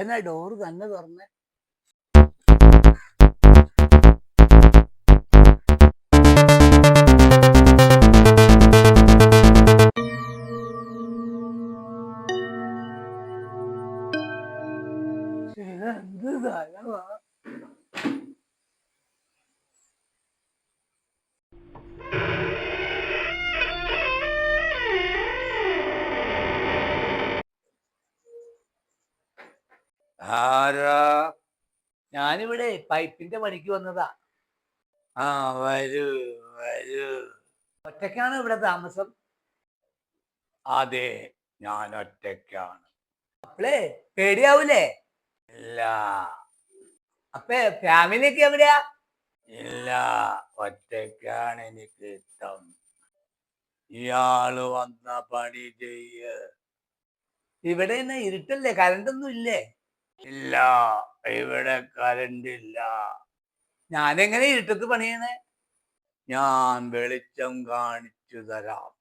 ഇവനാ ഡോറ് തന്നെ തുറന്നേ. എന്ത് സ്ഥലമാ. ആരാ? ഞാനിവിടെ പൈപ്പിന്റെ പണിക്ക് വന്നതാ. ആ വരൂ വരൂ. ഒറ്റയ്ക്കാണ് ഇവിടെ താമസം? അതെ, ഞാൻ ഒറ്റയ്ക്കാണ്. അപ്പളേ പേടിയാവൂലേ? ഇല്ല അപ്പേ ഫാമിലി ഒക്കെ എവിടെയാ? ഇല്ല, ഒറ്റയ്ക്കാണ് എനിക്ക് ഇഷ്ടം. ഇയാള് വന്ന പണി ചെയ്യ്. ഇവിടെ തന്നെ ഇരുട്ടല്ലേ, കരണ്ടൊന്നും ഇല്ലേ? ഇല്ല, ഇവിടെ കറണ്ട് ഇല്ല. ഞാനെങ്ങനെ ഇരുട്ടത്ത് പണിയണേ? ഞാൻ വെളിച്ചം കാണിച്ചു തരാം.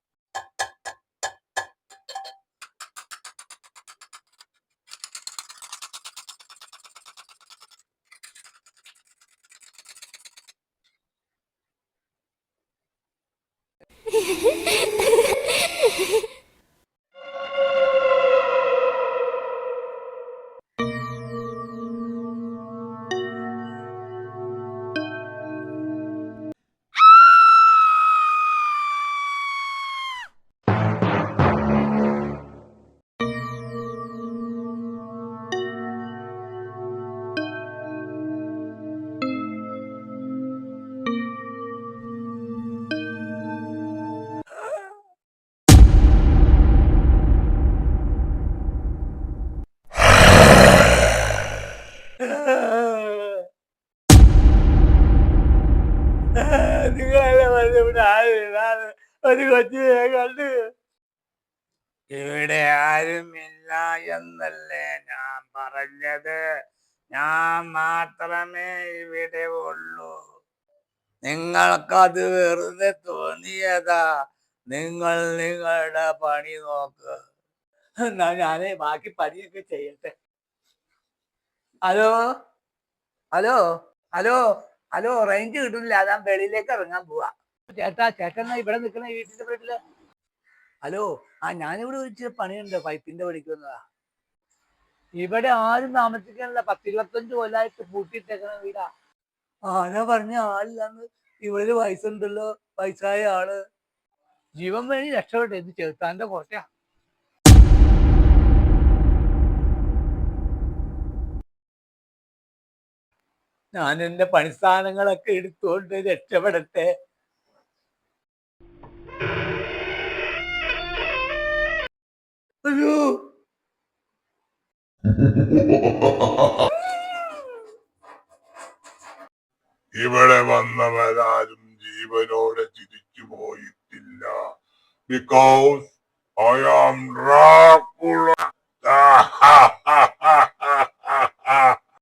ഒരു കൊച്ചിനെ കണ്ട്. ഇവിടെ ആരുമില്ല എന്നല്ലേ ഞാൻ പറഞ്ഞത്. ഞാൻ മാത്രമേ ഇവിടെ ഉള്ളൂ. നിങ്ങൾക്കത് വെറുതെ തോന്നിയതാ. നിങ്ങൾ നിങ്ങളുടെ പണി നോക്ക്. എന്നാ ഞാനേ ബാക്കി പണിയൊക്കെ ചെയ്യട്ടെ. Hello hello hello hello, range കിട്ടുന്നില്ല, അതാ വെളിയിലേക്ക് ഇറങ്ങാൻ പോവാ. ചേട്ടൻ ഇവിടെ നിൽക്കണ വീട്ടിന്റെ വീട്ടില്. ഹലോ, ഞാനിവിടെ ഒരു പണിയുണ്ട്, പൈപ്പിന്റെ പണിക്ക് വന്നതാ. ഇവിടെ ആരും താമസിക്കാനില്ല, 10-25 കൊല്ലായിട്ട് പൂട്ടിയിട്ടേക്കണ വീടാ. ആരാ പറഞ്ഞ ആളില്ലാന്ന്? ഇവിടെ വയസ്സുണ്ടല്ലോ, വയസ്സായ ആള്. ജീവൻ വേണ്ടി രക്ഷപ്പെട്ടെ, ഇത് ചെറുത്താന്റെ കോട്ടയാ. ഞാൻ എന്റെ പണിസ്ഥാനങ്ങളൊക്കെ എടുത്തുകൊണ്ട് രക്ഷപ്പെടട്ടെ. അയ്യോ, ഇവിടെ വന്നവരാരും ജീവനോടെ തിരിച്ചു പോയിട്ടില്ല. Because I am Dracula.